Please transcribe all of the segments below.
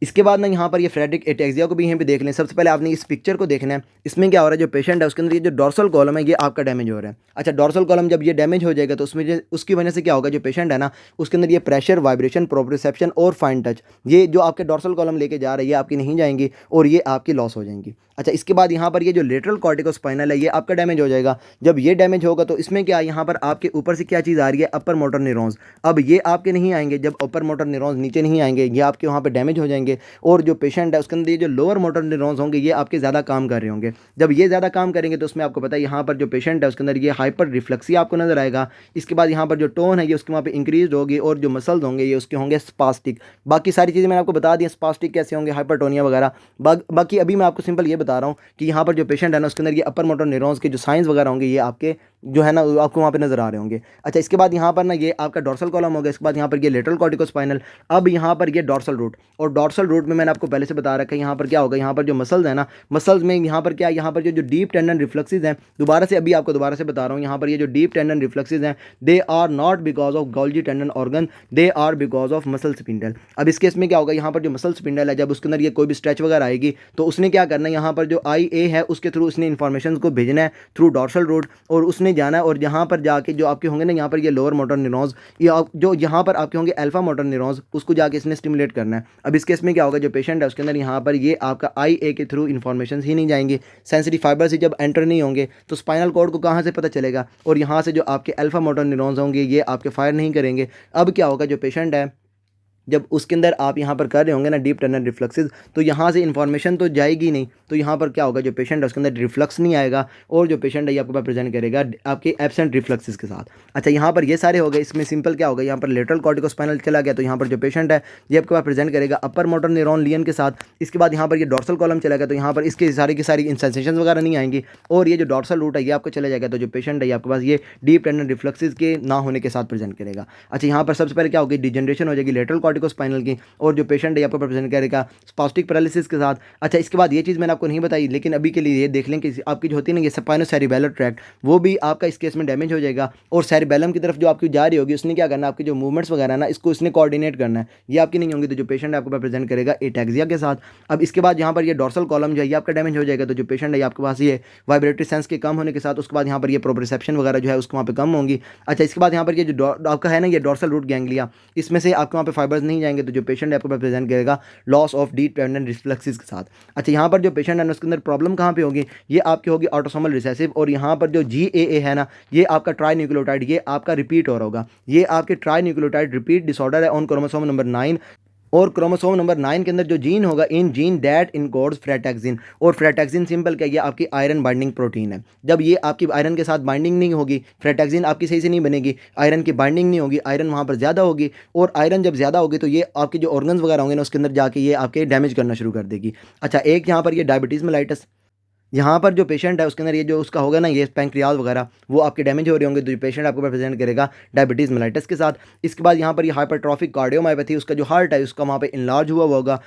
इसके बाद ना यहाँ पर ये फ्रेडरिक एटेक्सिया को भी यहीं पे देख लें। सबसे पहले आपने इस पिक्चर को देखना है। इसमें क्या हो रहा है, जो पेशेंट है उसके अंदर ये जो डोर्सल कॉलम है ये आपका डैमेज हो रहा है। अच्छा, डोर्सल कॉलम जब ये डैमेज हो जाएगा तो उसकी वजह से क्या होगा, जो पेशेंट है ना उसके अंदर ये प्रेशर, वाइब्रेशन, प्रोप्रियोसेप्शन और फाइन टच, ये जो आपके डोर्सल कॉलम लेके जा रही है आपकी नहीं जाएंगी और ये आपकी लॉस हो जाएंगी। अच्छा, इसके बाद यहाँ पर ये जो लेटरल कॉर्टिकोस्पाइनल है ये आपका डैमेज हो जाएगा। जब ये डैमेज होगा तो इसमें क्या, यहाँ पर आपके ऊपर से क्या चीज़ आ रही है, अपर मोटर न्यूरॉन्स। अब ये आपके नहीं आएंगे, जब अपर मोटर न्यूरॉन्स नीचे नहीं आएंगे ये आपके वहाँ पर डैमेज हो जाएंगे। और जो पेशेंट है उसके अंदर ये जो लोअर मोटर न्यूरॉन्स होंगे ये आपके ज़्यादा काम कर रहे होंगे। जब ये ज़्यादा काम करेंगे तो उसमें आपको पता है यहाँ पर जो पेशेंट है उसके अंदर ये हाइपर रिफ्लेक्सिया आपको नजर आएगा। इसके बाद यहाँ पर जो टोन है ये उसके वहाँ पे इंक्रीज होगी और जो मसल्स होंगे ये उसके होंगे स्पास्टिक। बाकी सारी चीज़ें मैंने आपको बता दी, स्पास्टिक कैसे होंगे, हाइपरटोनिया वगैरह। बाकी अभी मैं आपको सिंपल ये बता रहा हूँ कि यहाँ पर जो पेशेंट है ना उसके अंदर ये अपर मोटर न्यूरॉन्स के जो साइंस वगैरह होंगे ये आपके जो है ना आपको वहाँ पे नजर आ रहे होंगे। अच्छा, इसके बाद यहाँ पर ना ये आपका डोर्सल कॉलम होगा। इसके बाद यहाँ पर ये लेटरल कॉर्टिकोस्पाइनल। अब यहाँ पर ये डोर्सल रूट, और डोर्सल रूट में मैंने आपको पहले से बता रखा है यहाँ पर क्या होगा, यहाँ पर जो मसल्स है ना, मसल्स में यहाँ पर क्या है, यहाँ पर जो डीप टेंडन रिफ्लेक्सेस हैं, दोबारा से अभी आपको दोबारा से बता रहा हूँ, यहाँ पर ये जो डीप टेंडन रिफ्लेक्सेस हैं they are not because of Golgi tendon organ, they are because of muscle spindle. अब इस केस में क्या होगा, यहाँ पर जो मसल स्पिंडल है जब उसके अंदर ये कोई भी स्ट्रेच वगैरह आएगी तो उसने क्या करना है, यहाँ पर जो आई ए है उसके थ्रू उसने इन्फॉर्मेशन को भेजना है थ्रू डोर्सल रूट, और उसने जाना है और यहाँ पर जाके जो आपके होंगे ना यहाँ पर ये लोअर मोटर न्यूरॉन्स, या जो यहाँ पर आपके होंगे अल्फा मोटर न्यूरॉन्स, उसको जाके इसने स्टिमुलेट करना है। अब इस केस में क्या होगा, जो पेशेंट है उसके अंदर यहाँ पर ये आपका आई ए के थ्रू इन्फॉर्मेशन ही नहीं जाएंगे, सेंसिटिव फाइबर से जब एंटर नहीं होंगे तो स्पाइनल कॉर्ड को कहाँ से पता चलेगा, और यहाँ से जो आपके अल्फा मोटर न्यूरॉन्स होंगे ये आपके फायर नहीं करेंगे। अब क्या होगा, जो पेशेंट है जब उसके अंदर आप यहाँ पर कर रहे होंगे ना डीप टनल रिफ्लेक्सेस, तो यहाँ से इन्फॉर्मेशन तो जाएगी नहीं, तो यहाँ पर क्या होगा, जो पेशेंट है उसके अंदर रिफ्लक्स नहीं आएगा और जो पेशेंट है ये आपके पास प्रेजेंट करेगा आपके एब्सेंट रिफ्लक्सेस के साथ। अच्छा, यहाँ पर ये सारे हो गए। इसमें सिंपल क्या होगा, यहाँ पर लेटरल कॉर्टिकोस्पाइनल चला गया तो यहाँ पर जो पेशेंट है ये आपके पास प्रेजेंट करेगा अपर मोटर न्यूरॉन लियन के साथ। इसके बाद यहाँ पर ये डोर्सल कॉलम चला गया तो यहाँ पर इसके सारी की सारी सेंसेशन वगैरह नहीं आएंगी और ये जो डोर्सल रूट है ये आपको चला जाएगा, तो जो पेशेंट है ये आपके पास ये डीप टनल रिफ्लक्सेस के ना होने के साथ प्रेजेंट करेगा। अच्छा, यहाँ पर सबसे पहले क्या होगी, डिजनरेशन हो जाएगी लेटरल कॉर्टिकोस्पाइनल की, और जो पेशेंट है आपको प्रेजेंट करेगा स्पास्टिक पैरालिसिस के साथ। अच्छा, इसके बाद ये चीज़ मैंने आपको नहीं बताई, लेकिन अभी के लिए ये देख लें कि आपकी जो होती है ना ये स्पाइनोसेरिबेलर ट्रैक्ट, वो भी आपका इस केस में डैमेज हो जाएगा, और सेरिबेलम की तरफ जो आपकी जा रही होगी उसने क्या करना है, आपकी जो मूवमेंट्स वगैरह ना इसको इसने कोऑर्डिनेट करना है, ये आपकी नहीं होंगी, तो जो पेशेंट है आपको प्रेजेंट करेगा एटैक्सिया के साथ। अब इसके बाद यहाँ पर ये डोर्सल कॉलम जो है ये आपका डैमेज हो जाएगा, तो जो पेशेंट है आपके पास ये वाइब्रेटरी सेंस के कम होने के साथ उसके बाद यहाँ पर ये प्रोप्रियोसेप्शन वगैरह जो है उसको वहाँ पे कम होंगी। अच्छा, इसके बाद यहाँ पर ये जो आपका है ना ये डोर्सल रूट गैंग्लिया, इसमें से आपके वहाँ पे फाइबर्स नहीं जाएंगे, तो जो पेशेंट है आपको प्रेजेंट करेगा loss of deep tendon reflexes के साथ। अच्छा, यहाँ पर जो पेशेंट है उसके अंदर प्रॉब्लम कहाँ पे होगी, ये आपकी होगी ऑटोसोमल रिसेसिव, और यहाँ पर जो GAA है ना ये आपका ट्राई न्यूक्लियोटाइड ये आपका रिपीट हो रहा होगा, ये आपके ट्राई न्यूक्लियोटाइड रिपीट डिसऑर्डर है ऑन क्रोमोसोम नंबर 9, और क्रोमोसोम नंबर 9 के अंदर जो जीन होगा इन जीन दैट इनकोड्स फ्रेटैक्सिन, और फ्रेटैक्सिन सिंपल क्या, ये आपकी आयरन बाइंडिंग प्रोटीन है। जब ये आपकी आयरन के साथ बाइंडिंग नहीं होगी, फ्रेटैक्सिन आपकी सही से नहीं बनेगी, आयरन की बाइंडिंग नहीं होगी, आयरन वहाँ पर ज़्यादा होगी, और आयरन जब ज़्यादा होगी तो ये आपके जो ऑर्गन्स वगैरह होंगे ना उसके अंदर जाके ये आपके डैमेज करना शुरू कर देगी। अच्छा, एक यहाँ पर ये डायबिटीज़ मेलाइटस, यहाँ पर जो पेशेंट है उसके अंदर ये जो उसका होगा ना ये पैंक्रियाज वगैरह वो आपके डैमेज हो रहे होंगे, तो पेशेंट आपको प्रेजेंट करेगा डायबिटीज़ मेलाइटिस के साथ। इसके बाद यहाँ पर ये हाइपरट्रॉफिक कार्डियोमायोपैथी, उसका जो हार्ट है उसका वहाँ पे इनलार्ज हुआ होगा।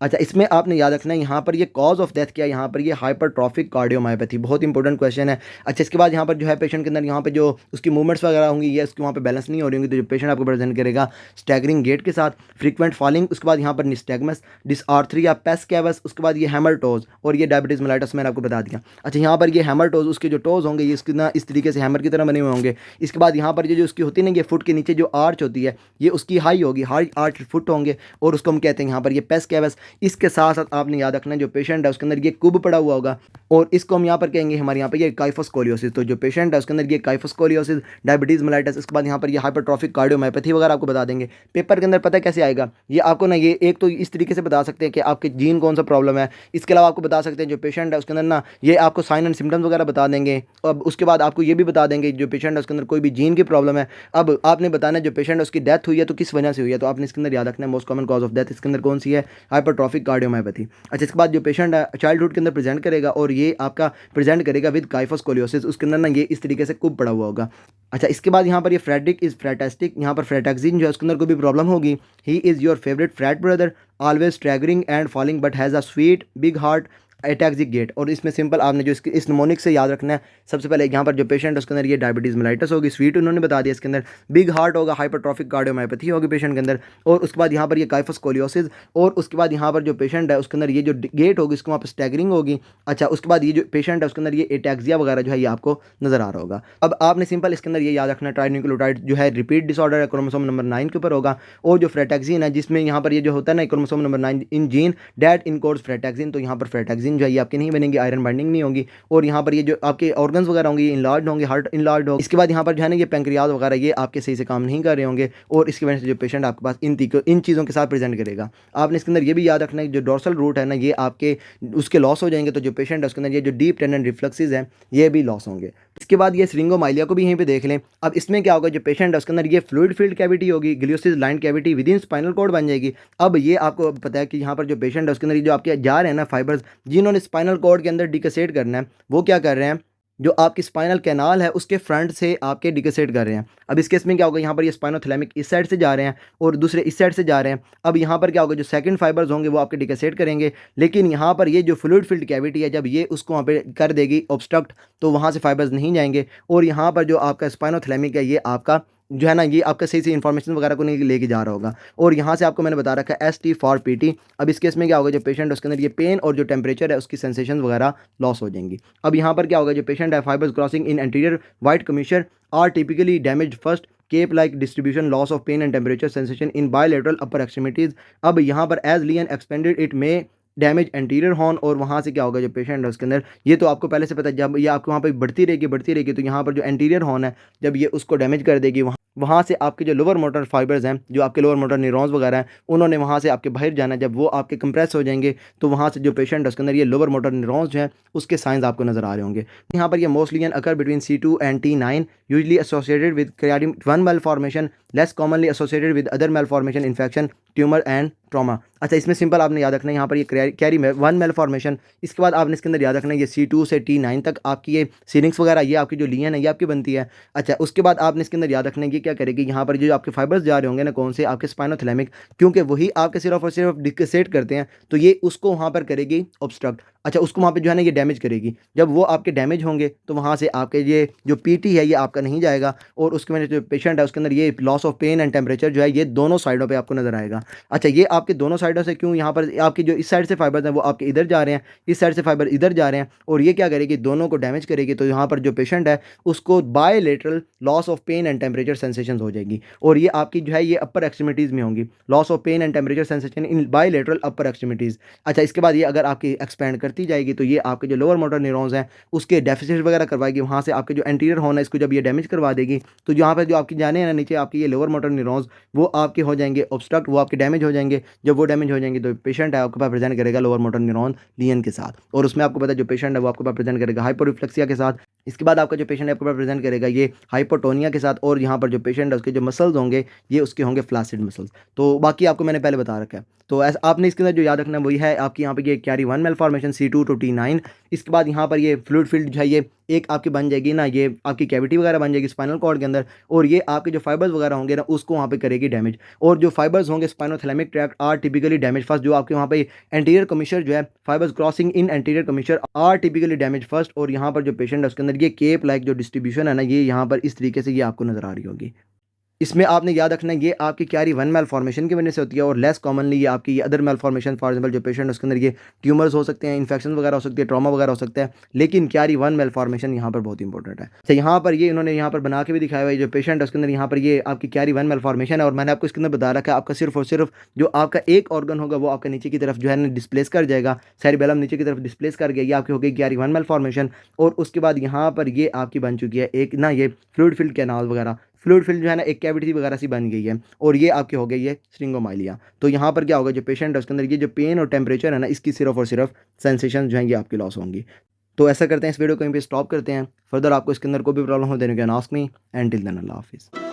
अच्छा, इसमें आपने याद रखना है यहाँ पर ये कॉज ऑफ डेथ क्या है, यहाँ पर ये हाइपरट्रॉफिक कार्डियोमायोपैथी, बहुत इंपॉर्टेंट क्वेश्चन है। अच्छा, इसके बाद यहाँ पर जो है पेशेंट के अंदर यहाँ पे जो उसकी मूवमेंट्स वगैरह होंगी ये उसकी वहाँ पे बैलेंस नहीं हो रही होंगी, तो जो पेशेंट आपको प्रेजेंट करेगा स्टैगरिंग गेट के साथ, फ्रीक्वेंट फॉलिंग, उसके बाद यहाँ पर निस्टैगमस, डिसआर्थरी या पेस्कैवस, उसके बाद ये हैमरटोज, और ये डायबिटीज़ मेलाइटस मैंने आपको बता दिया। अच्छा, यहाँ पर ये हैमरटोज उसके जो टोज होंगे ये इसकी ना इस तरीके से हैमर की तरह बने हुए होंगे। इसके बाद यहाँ पर ये जो उसकी होती है ना ये फुट के नीचे जो आर्च होती है ये उसकी हाई होगी, हाई आर्च फुट होंगे, और उसको हम कहते हैं यहाँ पर ये पेस्कैवस। इसके साथ साथ आपने याद रखना है जो पेशेंट है उसके अंदर ये कुब पड़ा हुआ होगा, और इसको हम यहाँ पर कहेंगे हमारे यहाँ पर ये काइफोस्कोलियोसिस, तो जो पेशेंट है उसके अंदर ये काइफोस्कोलियोसिस, डायबिटीज़ मेलाइटिस, इसके बाद यहाँ पर ये हाइपरट्रॉफिक कार्डियोमायोपैथी वगैरह आपको बता देंगे। पेपर के अंदर पता कैसे आएगा, ये आपको ना ये एक तो इस तरीके से बता सकते हैं कि आपके जीन कौन सा प्रॉब्लम है, इसके अलावा आपको बता सकते हैं जो पेशेंट है उसके अंदर ना ये आपको साइन एंड सिम्टम्स वगैरह बता देंगे। अब उसके बाद आपको ये भी बता देंगे जो पेशेंट है उसके अंदर कोई भी जीन की प्रॉब्लम है। अब आपने बताना है जो पेशेंट है उसकी डेथ हुई है तो किस वजह से हुई है, तो आपने इसके अंदर याद रखना है most common cause of death इसके अंदर कौन सी है, हाइपरट्रॉफिक कार्डियोमायोपैथी। अच्छा, इसके बाद जो पेशेंट है चाइल्डहुड के अंदर प्रेजेंट करेगा और ये आपका प्रेजेंट करेगा विद काइफोस्कोलियोसिस, उसके अंदर ना ये इस तरीके से कुब पड़ा हुआ होगा। अच्छा, इसके बाद यहाँ पर ये फ्रेडरिक इज फ्रेटास्टिक, यहाँ पर फ्रेटैक्सिन जो है उसके अंदर कोई भी प्रॉब्लम होगी, he is your favourite frat brother, always staggering and falling but has a sweet big heart, ataxic gait. और इसमें सिंपल आपने जो इस निमोनिक से याद रखना है, सबसे पहले यहाँ पर जो पेशेंट है उसके अंदर ये डायबिटीज़ मेलाइटस होगी, स्वीट उन्होंने बता दिया, इसके अंदर बिग हार्ट होगा, हाइपरट्रॉफिक कार्डियोमायोपैथी होगी पेशेंट के अंदर, और उसके बाद यहाँ पर ये काइफस कोलियोसिस, और उसके बाद यहाँ पर जो पेशेंट है उसके अंदर ये जो गेट होगी इसको वहाँ पर स्टैगरिंग होगी। अच्छा, उसके बाद ये जो पेशेंट है उसके अंदर ये एटैक्सिया वगैरह जो है ये आपको नजर आ रहा होगा। अब आपने सिंपल इसके अंदर ये याद रखना है ट्राइन्यूक्लियोटाइड जो है रिपीट डिसऑर्डर है, क्रोमोसोम नंबर 9 के ऊपर होगा, और जो फ्रेटैक्सिन है जिसमें यहाँ पर ये जो होता है ना chromosome number 9 in gene that encodes frataxin, तो यहाँ पर फ्रेटैक्सिन जो है ये आपकी नहीं बनेगी, आयरन बाइंडिंग नहीं होगी, और यहाँ पर ये जो आपके ऑर्गन्स वगैरह होंगे ये इनलार्ज होंगे, हार्ट इनलार्ज होगा। इसके बाद यहाँ पर जो है ना ये पैंक्रियाज वगैरह ये आपके सही से काम नहीं कर रहे होंगे, और इसकी वजह से जो पेशेंट आपके पास इन चीज़ों के साथ प्रेजेंट करेगा। आपने इसके अंदर ये भी याद रखना है जो डोर्सल रूट है ना ये आपके उसके लॉस हो जाएंगे, तो जो पेशेंट है उसके अंदर ये जो डीप टेंडन रिफ्लक्सेस हैं ये भी लॉस होंगे। इसके बाद ये सिरिंगोमाइलिया को भी यहीं पे देख लें। अब इसमें क्या होगा, जो पेशेंट है उसके अंदर ये फ्लूइड फील्ड कैविटी होगी, gliosis line cavity within spinal cord बन जाएगी। अब ये आपको पता है कि यहाँ पर जो पेशेंट है उसके अंदर जो आपके जा रहे हैं ना फाइबर्स जिन्होंने स्पाइनल कॉर्ड के अंदर डिकेसेट करना है, वो क्या कर रहे हैं, जो आपकी स्पाइनल कैनाल है उसके फ्रंट से आपके डिकेसेट कर रहे हैं। अब इस केस में क्या होगा, यहाँ पर ये स्पाइनोथैलेमिक इस साइड से जा रहे हैं और दूसरे इस साइड से जा रहे हैं। अब यहाँ पर क्या होगा, जो सेकंड फाइबर्स होंगे वो आपके डिकेसेट करेंगे, लेकिन यहाँ पर ये जो फ्लूइड फील्ड कैविटी है जब ये उसको वहाँ पे कर देगी ऑब्स्ट्रक्ट, तो वहाँ से फाइबर्स नहीं जाएंगे, और यहाँ पर जो आपका स्पाइनोथैलेमिक है ये आपका जो है ना ये आपका सही से इन्फॉर्मेशन वगैरह को नहीं लेके जा रहा होगा, और यहाँ से आपको मैंने बता रखा है ST फॉर PT। अब इस केस में क्या होगा, जो पेशेंट है उसके अंदर ये पेन और जो टेम्परेचर है उसकी सेंसेशन वगैरह लॉस हो जाएंगी। अब यहाँ पर क्या होगा, जो पेशेंट है fibres crossing in anterior white commissure are typically damage first cape like distribution loss of pain and temperature sensation in bilateral upper extremities. अब यहाँ पर एज लियन एक्सपेंडेड इट में डैमेज एंटीरियर हॉर्न, और वहाँ से क्या होगा, जो पेशेंट है उसके अंदर ये तो आपको पहले से पता है जब ये आपको वहाँ पे बढ़ती रहेगी तो यहाँ पर जो एंटीरियर हॉर्न है जब ये उसको डैमेज कर देगी, वहाँ से आपके जो लोअर मोटर फाइबर्स हैं, जो आपके लोअर मोटर न्यूरॉन्स वगैरह हैं, उन्होंने वहाँ से आपके बाहर जाना है। जब वो आपके कंप्रेस हो जाएंगे तो वहाँ से जो पेशेंट है उसके अंदर ये लोअर मोटर न्यूरॉन्स जो हैं उसके साइंस आपको नजर आ रहे होंगे। यहाँ पर ये mostly occur between C2 and T9 usually associated with क्रियाटिन 1 malformation, less commonly associated with other malformation infection tumour and trauma. अच्छा, इसमें सिंपल आपने याद रखना है यहाँ पर ये कैरी 1 malformation। इसके बाद आपने इसके अंदर याद रखना है ये C2 से T9 तक आपकी ये सीरिंग्स वगैरह ये आपकी जो लियन है ये आपकी बनती है। अच्छा, उसके बाद आपने इसके अंदर याद रखना है ये क्या करेगी, यहाँ पर जो आपके फाइबर्स जा रहे होंगे ना कौन से आपके स्पाइनोथैलेमिक, क्योंकि वही आपके सिर्फ और सिर्फ डिकेसेट करते हैं, तो ये उसको वहाँ पर करेगी ऑब्स्ट्रक्ट। अच्छा, उसको वहाँ पे जो है ना ये डैमेज करेगी। जब वो आपके डैमेज होंगे तो वहाँ से आपके ये जो PT है ये आपका नहीं जाएगा, और उसके वजह से जो पेशेंट है उसके अंदर ये loss of pain and temperature जो है ये दोनों साइडों पे आपको नजर आएगा। अच्छा, ये आपके दोनों साइडों से क्यों, यहाँ पर आपकी जो इस साइड से फाइबर्स हैं वो आपके इधर जा रहे हैं, इस साइड से फाइबर इधर जा रहे हैं, और ये क्या करेगी, दोनों को डैमेज करेगी। तो यहाँ पर जो पेशेंट है उसको bilateral loss of pain and temperature sensation हो जाएगी, और ये आपकी जो है ये अपर एक्सट्रीमिटीज़ में होंगी, loss of pain and temperature sensation in bilateral upper extremities. अच्छा, इसके बाद ये अगर आपकी एक्सपेंड करती जाएगी तो ये आपके जो लोअर मोटर न्यूरॉन्स हैं उसके डेफिसिट वगैरह करवाएगी, वहाँ से आपके जो एंटीरियर हॉर्न है इसको जब ये डैमेज करवा देगी तो यहाँ पर जो आपकी जाने हैं ना नीचे आपके ये लोअर मोटर न्यूरॉन्स वो आपके हो जाएंगे ऑब्स्ट्रक्ट, वो आपके डैमेज हो जाएंगे। जब वो डैमेज हो जाएंगे तो पेशेंट है आपके पास प्रेजेंट करेगा लोअर मोटर न्यूरॉन लियन के साथ, और उसमें आपको पता है जो पेशेंट है वो आपके पास प्रेजेंट करेगा हाइपोरिफ्लेक्सिया के साथ। इसके बाद आपका जो पेशेंट है आपके पास प्रेजेंट करेगा ये हाइपोटोनिया के साथ, और यहाँ पर जो पेशेंट है उसके जो मसल्स होंगे ये उसके होंगे फ्लैसिड मसल्स। तो बाकी आपको मैंने पहले बता रखा है, तो ऐसा आपने इसके अंदर जो याद रखना है वही है आपकी यहाँ पे ये carry 1 malformation C2 to T9। इसके बाद यहाँ पर ये फ्लूइड फील्ड जो है ये एक आपकी बन जाएगी ना, ये आपकी कैविटी वगैरह बन जाएगी स्पाइनल कॉर्ड के अंदर, और ये आपके जो फाइबर्स वगैरह होंगे ना उसको वहाँ पे करेगी डैमेज। और जो फाइबर्स होंगे spinothalamic tract are typically damage first, जो आपके वहाँ पे एंटीरियर कमीशर जो है fibres crossing in anterior commissure are typically damage first, और यहाँ पर जो पेशेंट है उसके अंदर ये केप लाइक जो डिस्ट्रीब्यूशन है ना ये यहाँ पर इस तरीके से ये आपको नजर आ रही होगी। इसमें आपने याद रखना है ये आपकी कैरी 1 malformation की वजह से होती है, और लेस कॉमनली ये आपकी ये अदर malformation फॉर एग्जांपल जो पेशेंट उसके अंदर ये ट्यूमर्स हो सकते हैं, इन्फेक्शन वगैरह हो सकती है, ट्रॉमा वगैरह हो सकता है, लेकिन कैरी 1 malformation यहाँ पर बहुत इंपॉर्टेंट है। अच्छा, यहाँ पर ये इन्होंने यहाँ पर बना के भी दिखाया हुआ है जो पेशेंट है उसके अंदर यहाँ पर ये आपकी कैरी 1 malformation है, और मैंने आपको इसके अंदर बता रखा है आपका सिर्फ और सिर्फ जो आपका एक ऑर्गन होगा वो आपका नीचे की तरफ जो है ना डिस्प्लेस कर जाएगा, सेरिबेलम नीचे की तरफ डिस्प्लेस कर गया, ये आपकी हो गई कैरी 1 malformation। और उसके बाद यहाँ पर ये आपकी बन चुकी है एक ना ये फ्लूइड फील्ड कैनाल वगैरह, फ्लूइड फील्ड जो है ना एक कैविटी वगैरह सी बन गई है, और ये आपकी हो गई है सिरिंगोमाइलिया। तो यहाँ पर क्या होगा, जो पेशेंट है उसके अंदर ये जो पेन और टेम्परेचर है ना इसकी सिर्फ और सिर्फ सेंसेशन जो है ये आपकी लॉस होंगी। तो ऐसा करते हैं, इस वीडियो को यहीं पे स्टॉप करते हैं। फर्दर आपको इसके अंदर कोई भी प्रॉब्लम हो देने के ask me, and till then अल्लाह हाफिज़।